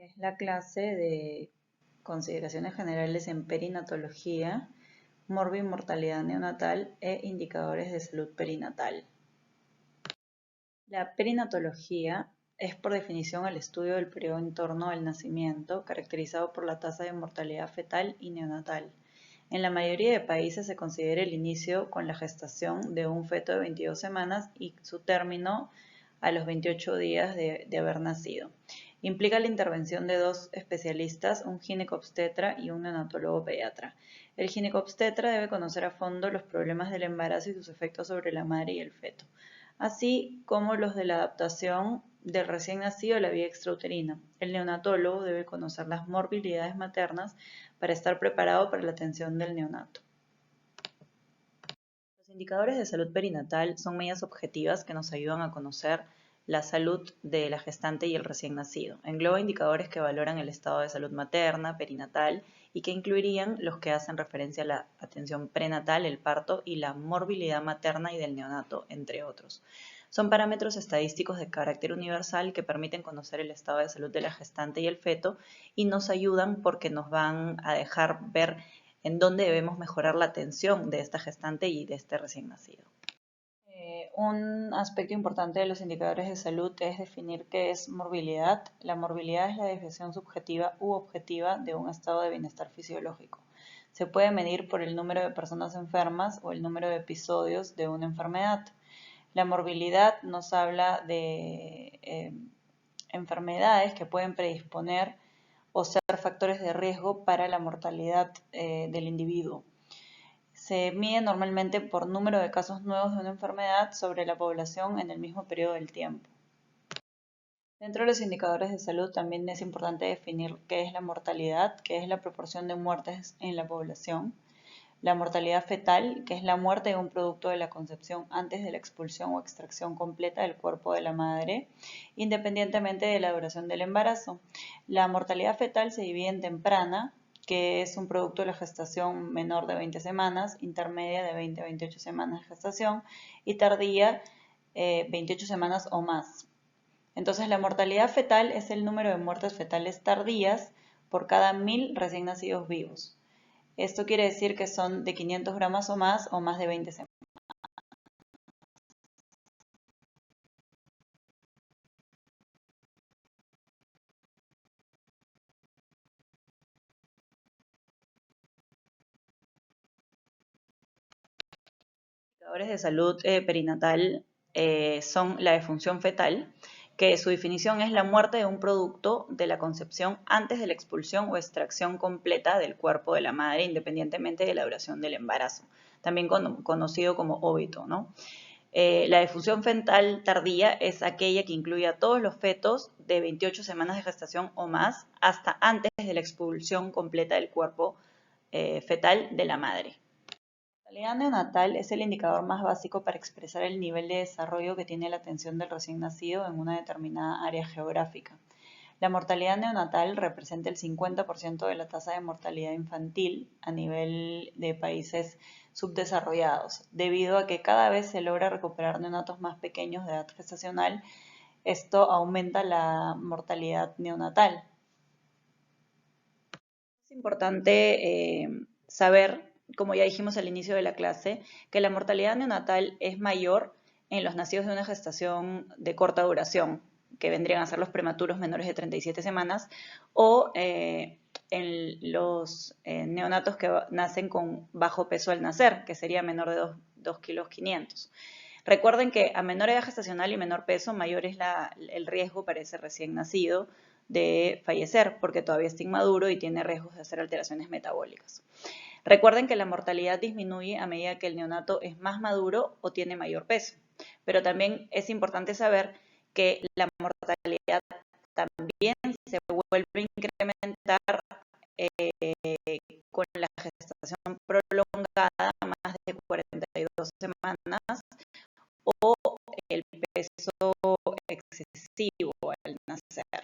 Es la clase de consideraciones generales en perinatología, morbimortalidad neonatal e indicadores de salud perinatal. La perinatología es por definición el estudio del periodo en torno al nacimiento, caracterizado por la tasa de mortalidad fetal y neonatal. En la mayoría de países se considera el inicio con la gestación de un feto de 22 semanas y su término a los 28 días de haber nacido. Implica la intervención de dos especialistas, un ginecobstetra y un neonatólogo pediatra. El ginecobstetra debe conocer a fondo los problemas del embarazo y sus efectos sobre la madre y el feto, así como los de la adaptación del recién nacido a la vida extrauterina. El neonatólogo debe conocer las morbilidades maternas para estar preparado para la atención del neonato. Los indicadores de salud perinatal son medidas objetivas que nos ayudan a conocer la salud de la gestante y el recién nacido. Engloba indicadores que valoran el estado de salud materna, perinatal y que incluirían los que hacen referencia a la atención prenatal, el parto y la morbilidad materna y del neonato, entre otros. Son parámetros estadísticos de carácter universal que permiten conocer el estado de salud de la gestante y el feto y nos ayudan porque nos van a dejar ver en dónde debemos mejorar la atención de esta gestante y de este recién nacido. Un aspecto importante de los indicadores de salud es definir qué es morbilidad. La morbilidad es la definición subjetiva u objetiva de un estado de bienestar fisiológico. Se puede medir por el número de personas enfermas o el número de episodios de una enfermedad. La morbilidad nos habla de enfermedades que pueden predisponer o ser factores de riesgo para la mortalidad del individuo. Se mide normalmente por número de casos nuevos de una enfermedad sobre la población en el mismo periodo del tiempo. Dentro de los indicadores de salud también es importante definir qué es la mortalidad, qué es la proporción de muertes en la población, la mortalidad fetal, que es la muerte de un producto de la concepción antes de la expulsión o extracción completa del cuerpo de la madre, independientemente de la duración del embarazo. La mortalidad fetal se divide en temprana, que es un producto de la gestación menor de 20 semanas, intermedia de 20 a 28 semanas de gestación y tardía 28 semanas o más. Entonces, la mortalidad fetal es el número de muertes fetales tardías por cada 1000 recién nacidos vivos. Esto quiere decir que son de 500 gramos o más de 20 semanas. Indicadores de salud perinatal son la defunción fetal, que su definición es la muerte de un producto de la concepción antes de la expulsión o extracción completa del cuerpo de la madre, independientemente de la duración del embarazo, también conocido como óbito, ¿no? La defunción fetal tardía es aquella que incluye a todos los fetos de 28 semanas de gestación o más hasta antes de la expulsión completa del cuerpo fetal de la madre. La mortalidad neonatal es el indicador más básico para expresar el nivel de desarrollo que tiene la atención del recién nacido en una determinada área geográfica. La mortalidad neonatal representa el 50% de la tasa de mortalidad infantil a nivel de países subdesarrollados, debido a que cada vez se logra recuperar neonatos más pequeños de edad gestacional. Esto aumenta la mortalidad neonatal. Es importante saber, como ya dijimos al inicio de la clase, que la mortalidad neonatal es mayor en los nacidos de una gestación de corta duración, que vendrían a ser los prematuros menores de 37 semanas, o en los neonatos que nacen con bajo peso al nacer, que sería menor de 2 kilos 500. Recuerden que a menor edad gestacional y menor peso, mayor es el riesgo para ese recién nacido de fallecer, porque todavía está inmaduro y tiene riesgos de hacer alteraciones metabólicas. Recuerden que la mortalidad disminuye a medida que el neonato es más maduro o tiene mayor peso, pero también es importante saber que la mortalidad también se vuelve a incrementar con la gestación prolongada, más de 42 semanas, o el peso excesivo al nacer.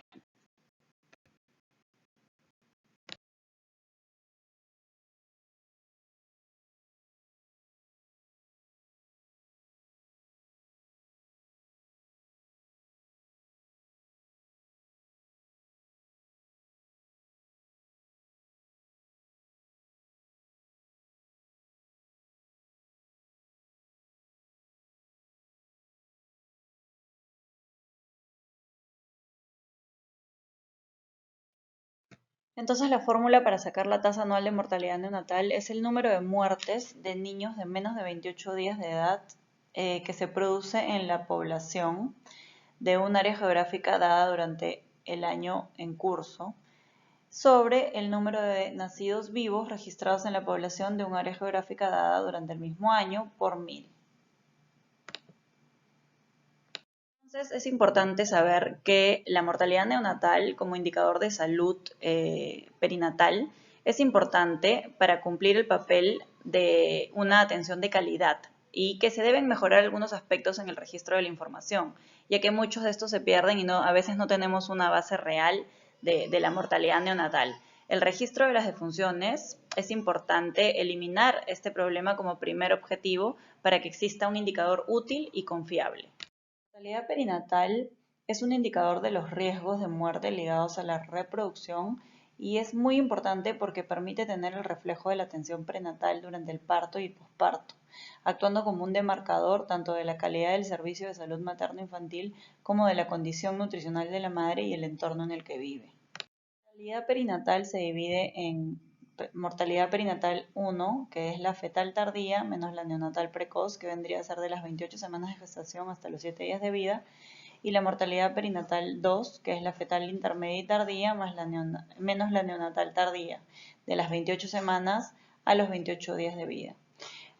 Entonces la fórmula para sacar la tasa anual de mortalidad neonatal es el número de muertes de niños de menos de 28 días de edad que se produce en la población de un área geográfica dada durante el año en curso sobre el número de nacidos vivos registrados en la población de un área geográfica dada durante el mismo año por 1000. Entonces es importante saber que la mortalidad neonatal como indicador de salud perinatal es importante para cumplir el papel de una atención de calidad y que se deben mejorar algunos aspectos en el registro de la información, ya que muchos de estos se pierden y a veces no tenemos una base real de la mortalidad neonatal. El registro de las defunciones es importante eliminar este problema como primer objetivo para que exista un indicador útil y confiable. La mortalidad perinatal es un indicador de los riesgos de muerte ligados a la reproducción y es muy importante porque permite tener el reflejo de la atención prenatal durante el parto y posparto, actuando como un demarcador tanto de la calidad del servicio de salud materno-infantil como de la condición nutricional de la madre y el entorno en el que vive. La mortalidad perinatal se divide en mortalidad perinatal 1, que es la fetal tardía, menos la neonatal precoz, que vendría a ser de las 28 semanas de gestación hasta los 7 días de vida, y la mortalidad perinatal 2, que es la fetal intermedia y tardía, menos la neonatal tardía, de las 28 semanas a los 28 días de vida.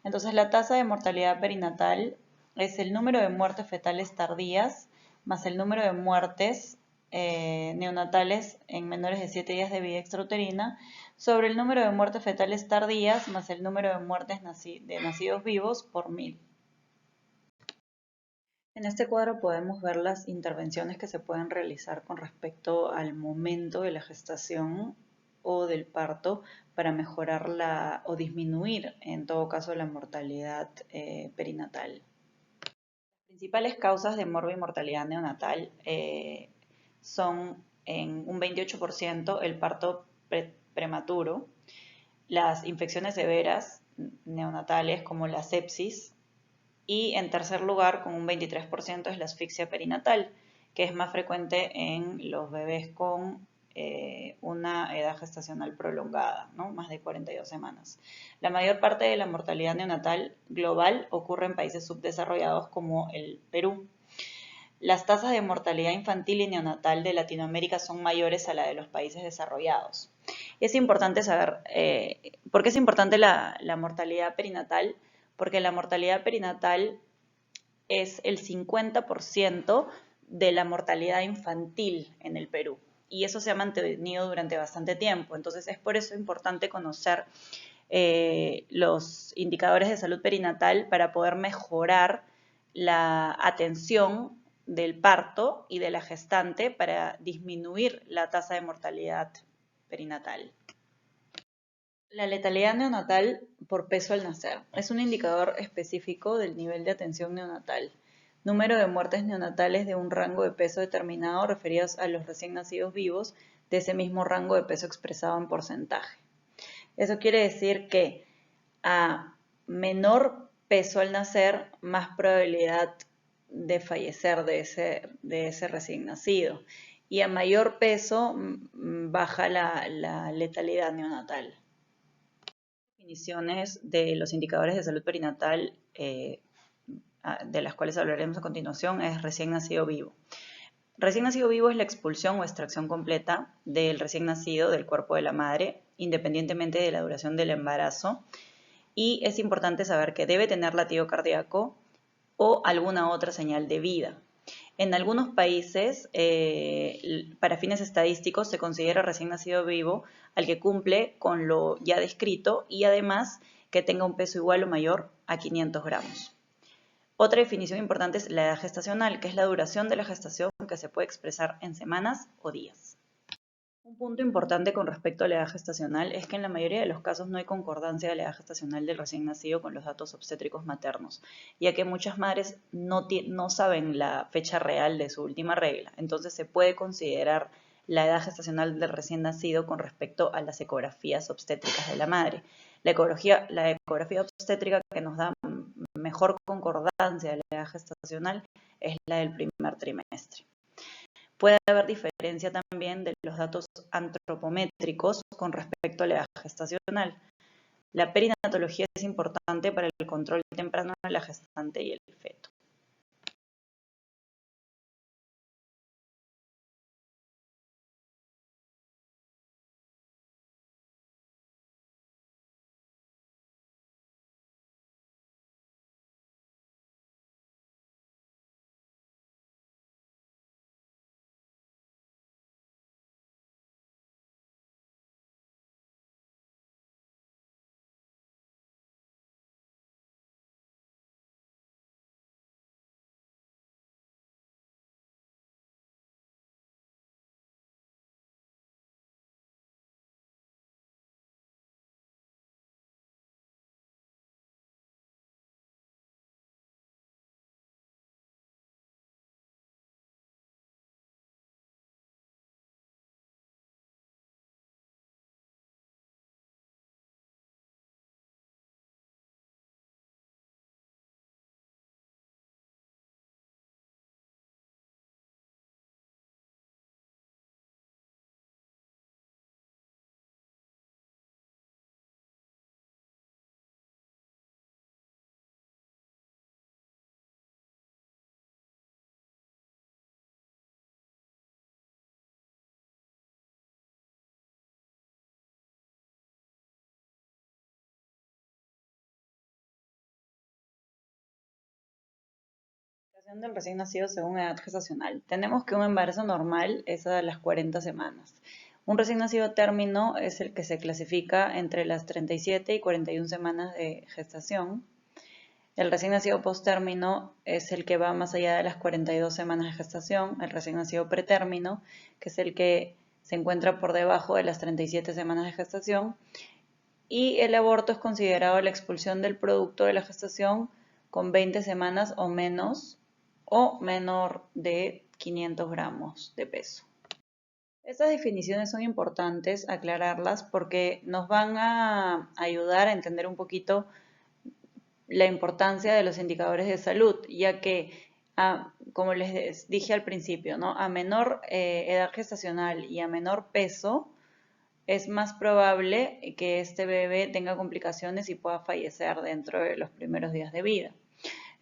Entonces, la tasa de mortalidad perinatal es el número de muertes fetales tardías más el número de muertes neonatales en menores de 7 días de vida extrauterina sobre el número de muertes fetales tardías más el número de muertes de nacidos vivos por 1000. En este cuadro podemos ver las intervenciones que se pueden realizar con respecto al momento de la gestación o del parto para mejorar o disminuir, en todo caso, la mortalidad perinatal. Las principales causas de mortalidad neonatal son en un 28% el parto prematuro, las infecciones severas neonatales como la sepsis y en tercer lugar con un 23% es la asfixia perinatal, que es más frecuente en los bebés con una edad gestacional prolongada, ¿no? Más de 42 semanas. La mayor parte de la mortalidad neonatal global ocurre en países subdesarrollados como el Perú. Las tasas de mortalidad infantil y neonatal de Latinoamérica son mayores a la de los países desarrollados. Es importante saber por qué es importante la mortalidad perinatal, porque la mortalidad perinatal es el 50% de la mortalidad infantil en el Perú y eso se ha mantenido durante bastante tiempo. Entonces es por eso importante conocer los indicadores de salud perinatal para poder mejorar la atención del parto y de la gestante para disminuir la tasa de mortalidad perinatal. La letalidad neonatal por peso al nacer es un indicador específico del nivel de atención neonatal. Número de muertes neonatales de un rango de peso determinado referidos a los recién nacidos vivos de ese mismo rango de peso expresado en porcentaje. Eso quiere decir que a menor peso al nacer, más probabilidad de fallecer de ese recién nacido. Y a mayor peso, baja la letalidad neonatal. Definiciones de los indicadores de salud perinatal, de las cuales hablaremos a continuación, es recién nacido vivo. Recién nacido vivo es la expulsión o extracción completa del recién nacido del cuerpo de la madre, independientemente de la duración del embarazo. Y es importante saber que debe tener latido cardíaco o alguna otra señal de vida. En algunos países, para fines estadísticos, se considera recién nacido vivo al que cumple con lo ya descrito y además que tenga un peso igual o mayor a 500 gramos. Otra definición importante es la edad gestacional, que es la duración de la gestación que se puede expresar en semanas o días. Un punto importante con respecto a la edad gestacional es que en la mayoría de los casos no hay concordancia de la edad gestacional del recién nacido con los datos obstétricos maternos, ya que muchas madres no saben la fecha real de su última regla. Entonces se puede considerar la edad gestacional del recién nacido con respecto a las ecografías obstétricas de la madre. La ecografía obstétrica que nos da mejor concordancia de la edad gestacional es la del primer trimestre. Puede haber diferencia también de los datos antropométricos con respecto a la edad gestacional. La perinatología es importante para el control temprano de la gestante y el feto. Clasificación del recién nacido según edad gestacional. Tenemos que un embarazo normal es a las 40 semanas. Un recién nacido término es el que se clasifica entre las 37 y 41 semanas de gestación. El recién nacido posttérmino es el que va más allá de las 42 semanas de gestación. El recién nacido pretérmino, que es el que se encuentra por debajo de las 37 semanas de gestación. Y el aborto es considerado la expulsión del producto de la gestación con 20 semanas o menos o menor de 500 gramos de peso. Estas definiciones son importantes aclararlas porque nos van a ayudar a entender un poquito la importancia de los indicadores de salud, ya que, como les dije al principio, ¿no? A menor edad gestacional y a menor peso, es más probable que este bebé tenga complicaciones y pueda fallecer dentro de los primeros días de vida.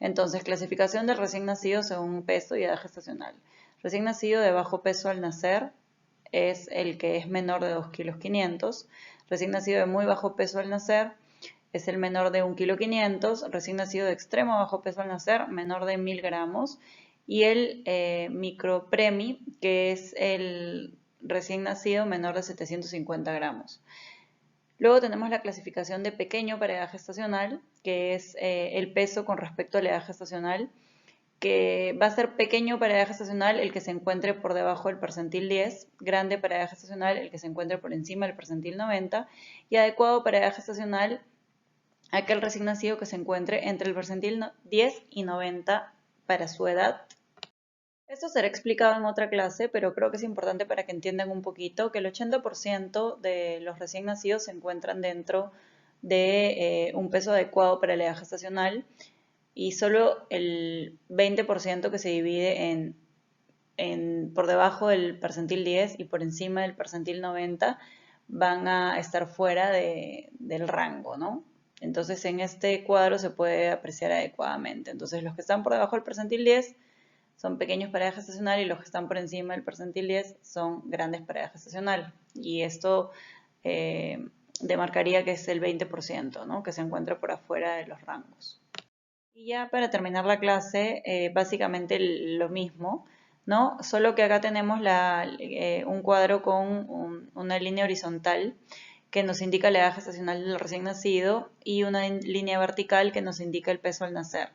Entonces, clasificación del recién nacido según peso y edad gestacional. Recién nacido de bajo peso al nacer es el que es menor de 2,5 kg. Recién nacido de muy bajo peso al nacer es el menor de 1,5 kg. Recién nacido de extremo bajo peso al nacer, menor de 1000 gramos. Y el micropremi, que es el recién nacido menor de 750 gramos. Luego tenemos la clasificación de pequeño para edad gestacional, que es el peso con respecto a la edad gestacional, que va a ser pequeño para edad gestacional el que se encuentre por debajo del percentil 10, grande para edad gestacional el que se encuentre por encima del percentil 90 y adecuado para edad gestacional aquel recién nacido que se encuentre entre el percentil 10 y 90 para su edad. Esto será explicado en otra clase, pero creo que es importante para que entiendan un poquito que el 80% de los recién nacidos se encuentran dentro de un peso adecuado para la edad gestacional y solo el 20% que se divide por debajo del percentil 10 y por encima del percentil 90 van a estar fuera del rango, ¿no? Entonces en este cuadro se puede apreciar adecuadamente. Entonces los que están por debajo del percentil 10 son pequeños para edad gestacional y los que están por encima del percentil 10 son grandes para edad gestacional. Y esto demarcaría que es el 20%, ¿no? Que se encuentra por afuera de los rangos. Y ya para terminar la clase, básicamente lo mismo, ¿no? Solo que acá tenemos un cuadro con una línea horizontal que nos indica la edad gestacional del recién nacido y una línea vertical que nos indica el peso al nacer.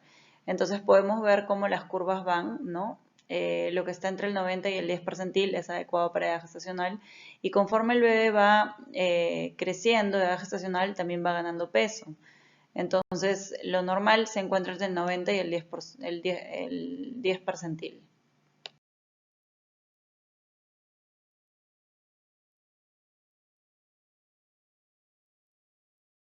Entonces podemos ver cómo las curvas van, ¿no? Lo que está entre el 90 y el 10 percentil es adecuado para edad gestacional y conforme el bebé va creciendo de edad gestacional también va ganando peso. Entonces lo normal se encuentra entre el 90 y el 10 percentil.